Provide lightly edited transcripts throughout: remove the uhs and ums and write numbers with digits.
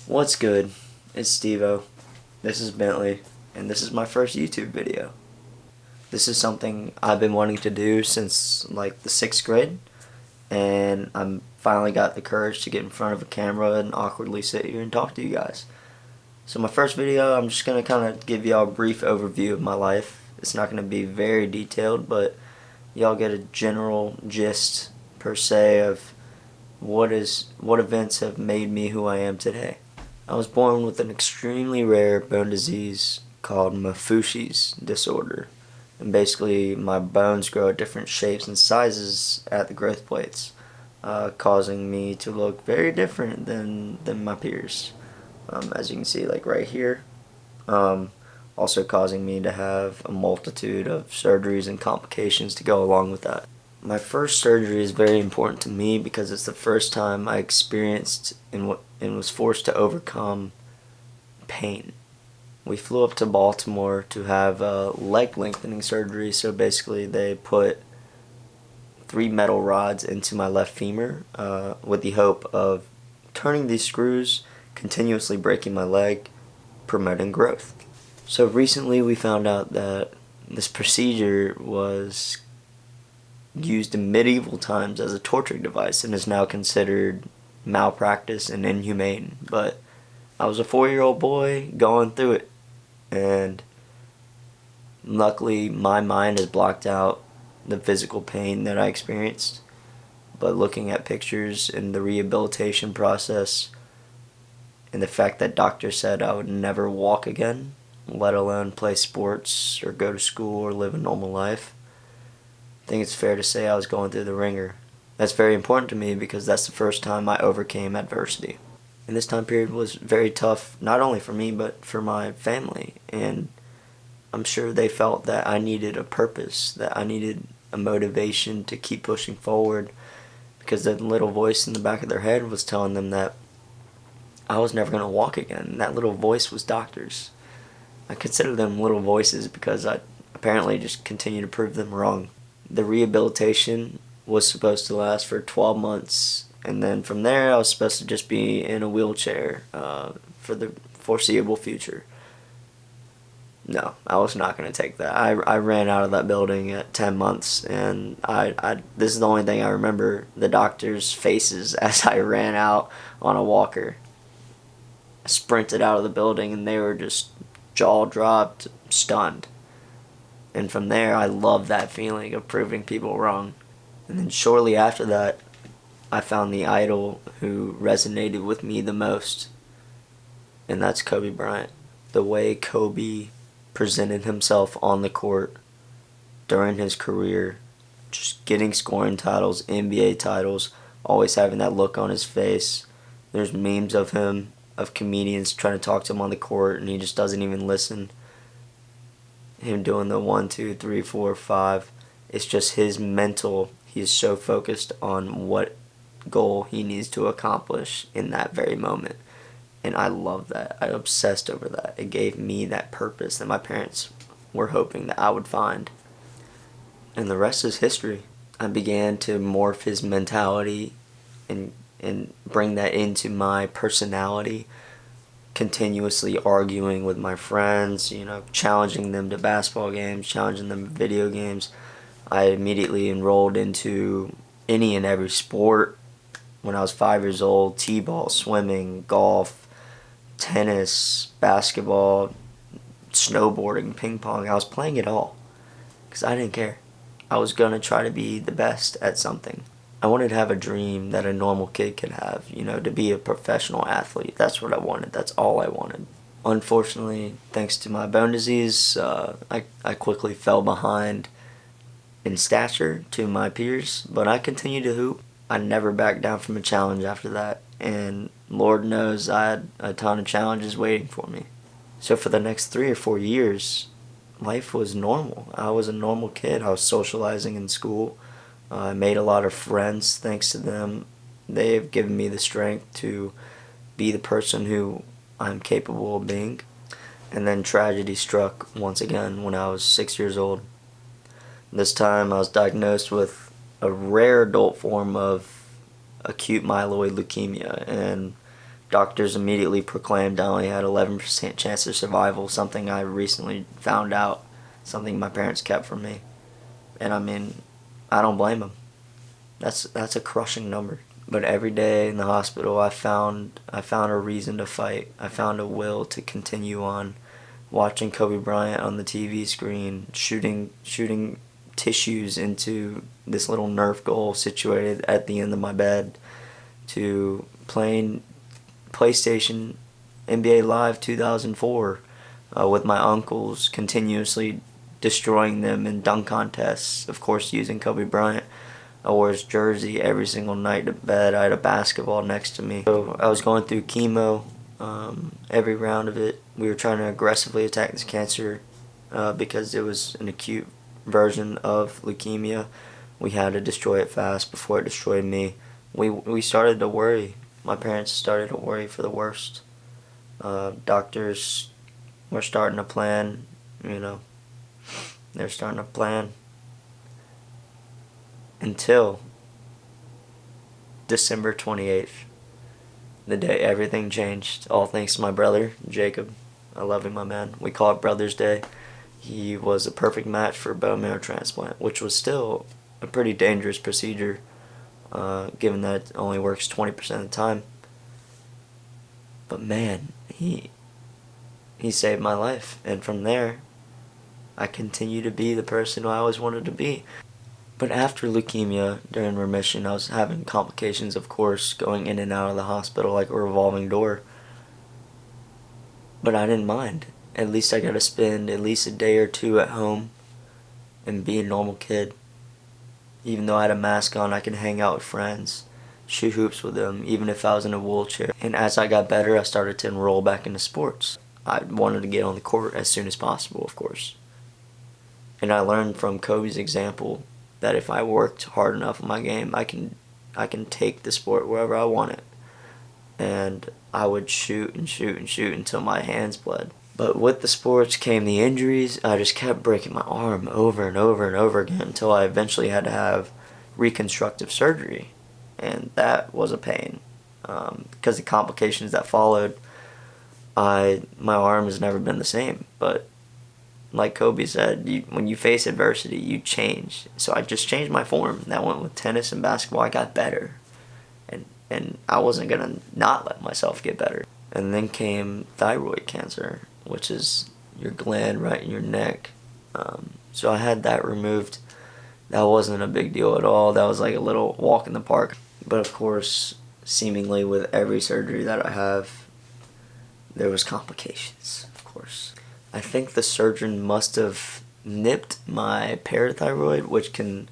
What's good? It's Steve-O. This is Bentley, and this is my first YouTube video. This is something I've been wanting to do since like the 6th grade, and I'm finally got the courage to get in front of a camera and awkwardly sit here and talk to you guys. So my first video, I'm just going to kind of give y'all a brief overview of my life. It's not going to be very detailed, but y'all get a general gist per se of what events have made me who I am today. I was born with an extremely rare bone disease called Mafushi's disorder. And basically, my bones grow at different shapes and sizes at the growth plates, causing me to look very different than my peers. As you can see, like right here. Also causing me to have a multitude of surgeries and complications to go along with that. My first surgery is very important to me because it's the first time I experienced and was forced to overcome pain. We flew up to Baltimore to have a leg lengthening surgery, so basically they put 3 metal rods into my left femur with the hope of turning these screws, continuously breaking my leg, promoting growth. So recently we found out that this procedure was used in medieval times as a torture device and is now considered malpractice and inhumane. But I was a 4-year-old boy going through it, and luckily my mind has blocked out the physical pain that I experienced. But looking at pictures and the rehabilitation process and the fact that doctors said I would never walk again, let alone play sports or go to school or live a normal life, I think it's fair to say I was going through the ringer. That's very important to me because that's the first time I overcame adversity. And this time period was very tough, not only for me, but for my family. And I'm sure they felt that I needed a purpose, that I needed a motivation to keep pushing forward, because that little voice in the back of their head was telling them that I was never going to walk again. And that little voice was doctors. I consider them little voices because I apparently just continue to prove them wrong. The rehabilitation was supposed to last for 12 months, and then from there I was supposed to just be in a wheelchair for the foreseeable future. No, I was not going to take that. I ran out of that building at 10 months, and this is the only thing I remember, the doctors' faces as I ran out on a walker. I sprinted out of the building, and they were just jaw dropped, stunned. And from there, I loved that feeling of proving people wrong. And then shortly after that, I found the idol who resonated with me the most, and that's Kobe Bryant. The way Kobe presented himself on the court during his career, just getting scoring titles, NBA titles, always having that look on his face. There's memes of him, of comedians trying to talk to him on the court, and he just doesn't even listen. Him doing the 1, 2, 3, 4, 5. It's just his mental. He is so focused on what goal he needs to accomplish in that very moment. And I love that. I obsessed over that. It gave me that purpose that my parents were hoping that I would find. And the rest is history. I began to morph his mentality and bring that into my personality, continuously arguing with my friends, challenging them to basketball games, challenging them to video games. I immediately enrolled into any and every sport when I was 5 years old: t-ball, swimming, golf, tennis, basketball, snowboarding, ping pong. I was playing it all because I didn't care. I was going to try to be the best at something. I wanted to have a dream that a normal kid could have, to be a professional athlete. That's what I wanted. That's all I wanted. Unfortunately, thanks to my bone disease, I quickly fell behind in stature to my peers, but I continued to hoop. I never backed down from a challenge after that, and Lord knows I had a ton of challenges waiting for me. So for the next 3 or 4 years, life was normal. I was a normal kid. I was socializing in school. I made a lot of friends thanks to them. They have given me the strength to be the person who I'm capable of being. And then tragedy struck once again when I was 6 years old. This time I was diagnosed with a rare adult form of acute myeloid leukemia, and doctors immediately proclaimed I only had 11% chance of survival, something I recently found out, something my parents kept from me. And I mean, I don't blame them. That's a crushing number. But every day in the hospital, I found a reason to fight. I found a will to continue on. Watching Kobe Bryant on the TV screen, shooting tissues into this little Nerf goal situated at the end of my bed, to playing PlayStation NBA Live 2004 with my uncles, continuously destroying them in dunk contests, of course using Kobe Bryant. I wore his jersey every single night to bed. I had a basketball next to me. So I was going through chemo every round of it. We were trying to aggressively attack this cancer because it was an acute version of leukemia. We had to destroy it fast before it destroyed me. We started to worry. My parents started to worry for the worst. Doctors were starting to plan, they're starting to plan. Until December 28th, the day everything changed, all thanks to my brother, Jacob. I love him, my man. We call it Brother's Day. He was a perfect match for bone marrow transplant, which was still a pretty dangerous procedure, given that it only works 20% of the time. But man, he saved my life, and from there, I continue to be the person who I always wanted to be. But after leukemia, during remission, I was having complications, of course, going in and out of the hospital like a revolving door. But I didn't mind. At least I got to spend at least a day or two at home and be a normal kid. Even though I had a mask on, I could hang out with friends, shoot hoops with them, even if I was in a wheelchair. And as I got better, I started to enroll back into sports. I wanted to get on the court as soon as possible, of course. And I learned from Kobe's example that if I worked hard enough in my game, I can take the sport wherever I want it. And I would shoot and shoot and shoot until my hands bled. But with the sports came the injuries. I just kept breaking my arm over and over and over again until I eventually had to have reconstructive surgery. And that was a pain. Because the complications that followed, my arm has never been the same. But like Kobe said, when you face adversity, you change. So I just changed my form. That went with tennis and basketball. I got better. And I wasn't going to not let myself get better. And then came thyroid cancer, which is your gland right in your neck. So I had that removed. That wasn't a big deal at all. That was like a little walk in the park. But of course, seemingly with every surgery that I have, there was complications, of course. I think the surgeon must have nipped my parathyroid, which can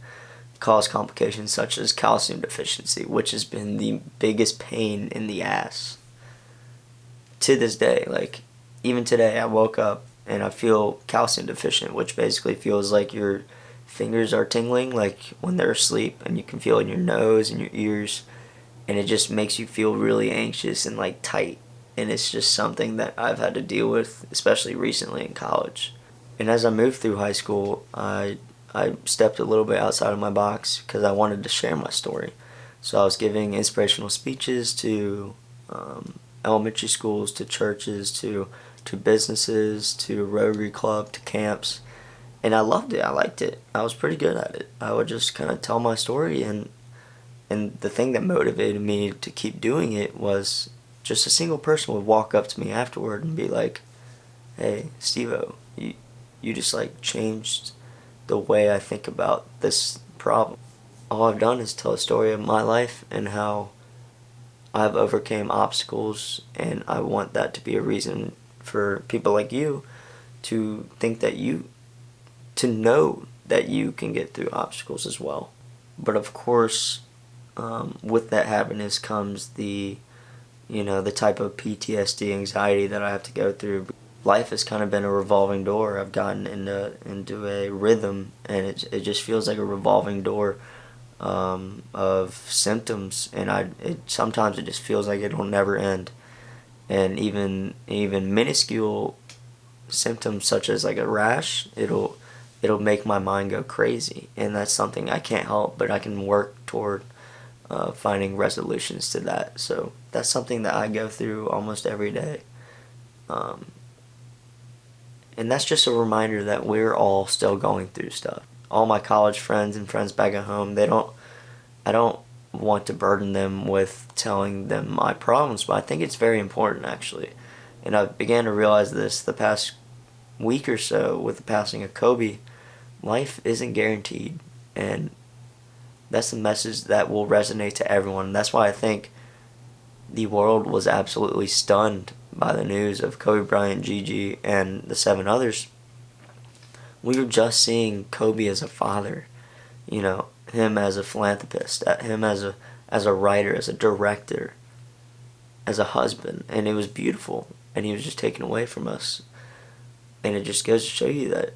cause complications such as calcium deficiency, which has been the biggest pain in the ass. To this day, like, even today, I woke up and I feel calcium deficient, which basically feels like your fingers are tingling, like when they're asleep, and you can feel it in your nose and your ears, and it just makes you feel really anxious and like tight. And it's just something that I've had to deal with, especially recently in college. And as I moved through high school, I stepped a little bit outside of my box because I wanted to share my story. So I was giving inspirational speeches to elementary schools, to churches, to businesses, to Rotary Club, to camps. And I loved it. I liked it. I was pretty good at it. I would just kind of tell my story, and the thing that motivated me to keep doing it was just a single person would walk up to me afterward and be like, "Hey, Steve-O, you just like changed the way I think about this problem." All I've done is tell a story of my life and how I've overcame obstacles, and I want that to be a reason for people like you to think that to know that you can get through obstacles as well. But of course, with that happiness comes the type of PTSD, anxiety that I have to go through. Life has kind of been a revolving door. I've gotten into a rhythm, and it just feels like a revolving door of symptoms, and sometimes it just feels like it'll never end. And even minuscule symptoms such as like a rash, it'll make my mind go crazy, and that's something I can't help, but I can work toward finding resolutions to that. So that's something that I go through almost every day. Um, and that's just a reminder that we're all still going through stuff. All my college friends and friends back at home, I don't want to burden them with telling them my problems, but I think it's very important actually. And I began to realize this the past week or so with the passing of Kobe. Life isn't guaranteed, and that's the message that will resonate to everyone. That's why I think the world was absolutely stunned by the news of Kobe Bryant, Gigi, and the 7 others. We were just seeing Kobe as a father, you know, him as a philanthropist, him as a writer, as a director, as a husband, and it was beautiful. And he was just taken away from us, and it just goes to show you that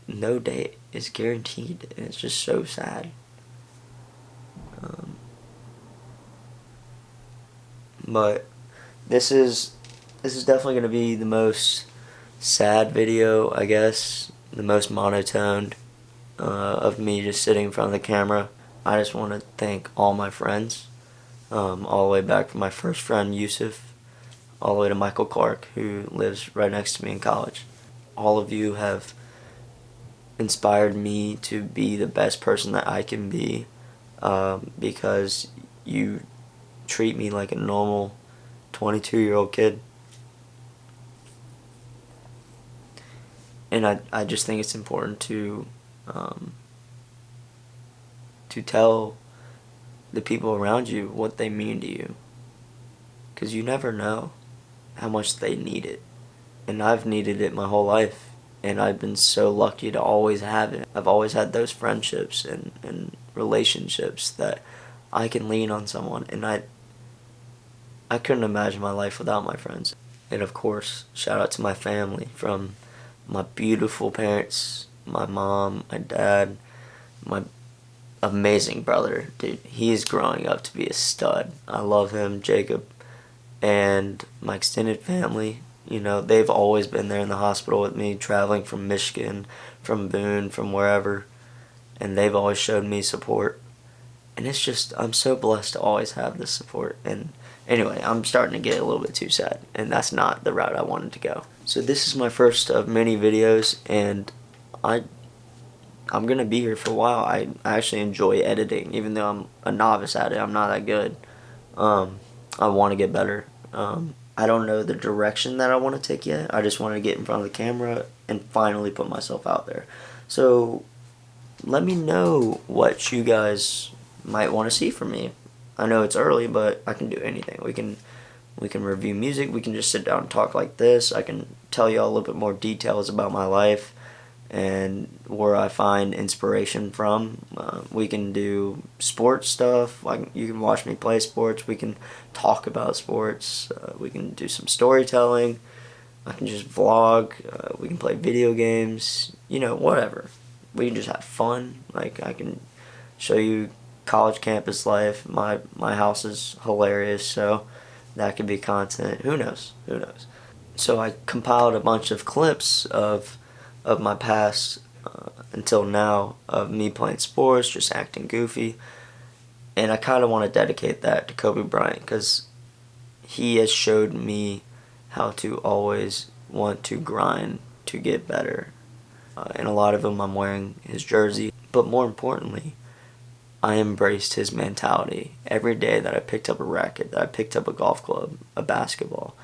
no day is guaranteed, and it's just so sad. But this is definitely going to be the most sad video, I guess, the most monotoned of me just sitting in front of the camera. I just want to thank all my friends, all the way back from my first friend Yusuf, all the way to Michael Clark, who lives right next to me in college. All of you have inspired me to be the best person that I can be, because you treat me like a normal 22-year-old kid. And I just think it's important to tell the people around you what they mean to you, because you never know how much they need it. And I've needed it my whole life, and I've been so lucky to always have it. I've always had those friendships and relationships that I can lean on someone, and I couldn't imagine my life without my friends. And of course, shout out to my family, from my beautiful parents, my mom, my dad, my amazing brother. Dude, he is growing up to be a stud. I love him, Jacob. And my extended family, you know, they've always been there in the hospital with me, traveling from Michigan, from Boone, from wherever. And they've always showed me support. And it's just, I'm so blessed to always have this support. And anyway, I'm starting to get a little bit too sad, and that's not the route I wanted to go. So this is my first of many videos, and I'm gonna be here for a while. I actually enjoy editing, even though I'm a novice at it. I'm not that good. I want to get better. I don't know the direction that I want to take yet. I just want to get in front of the camera and finally put myself out there. So let me know what you guys might want to see from me. I know it's early, but I can do anything. We can review music. We can just sit down and talk like this. I can tell you all a little bit more details about my life and where I find inspiration from. We can do sports stuff. Like, you can watch me play sports. We can talk about sports. We can do some storytelling. I can just vlog. We can play video games. You know, whatever. We can just have fun. Like, I can show you college campus life. My house is hilarious, so that could be content. Who knows? So I compiled a bunch of clips of my past until now, of me playing sports, just acting goofy, and I kind of want to dedicate that to Kobe Bryant, because he has showed me how to always want to grind to get better, and a lot of them I'm wearing his jersey, but more importantly, I embraced his mentality. Every day that I picked up a racket, that I picked up a golf club, a basketball,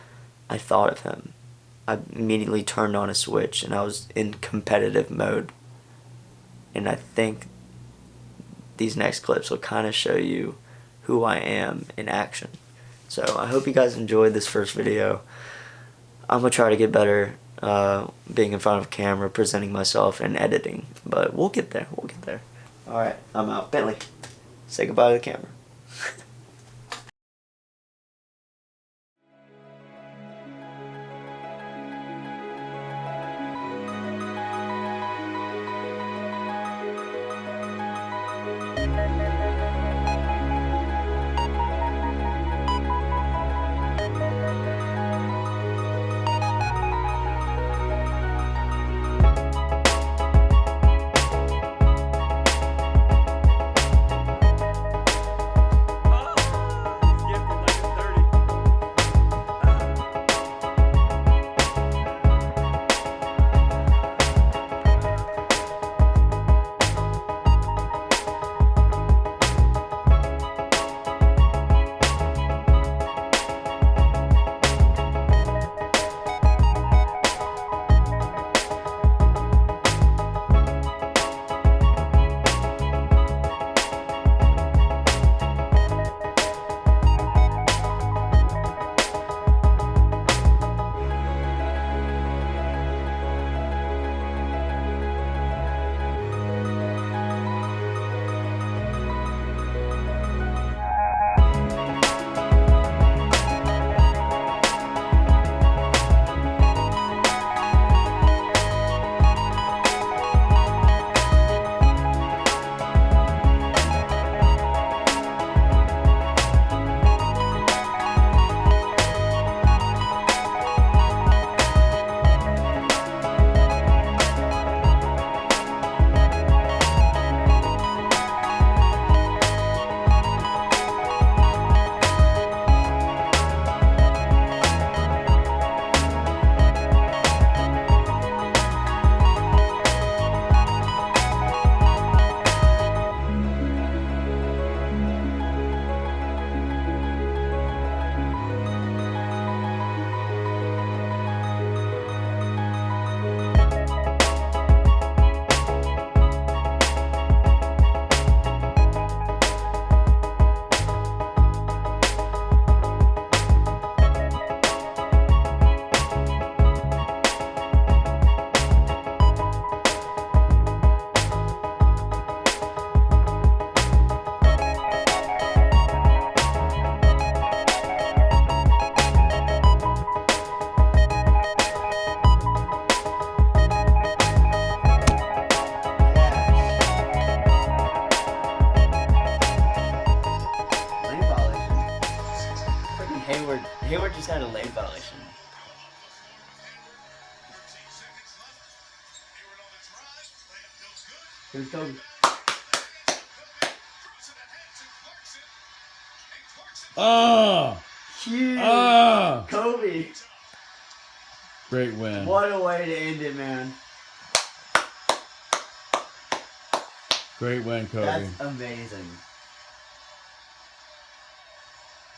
I thought of him. I immediately turned on a switch, and I was in competitive mode. And I think these next clips will kind of show you who I am in action. So I hope you guys enjoyed this first video. I'm going to try to get better being in front of a camera, presenting myself, and editing. But we'll get there. Alright, I'm out. Bentley, say goodbye to the camera. Hayward just had a late violation. Here's Kobe. Oh! Huge. Oh! Kobe. Great win. What a way to end it, man. Great win, Kobe. That's amazing.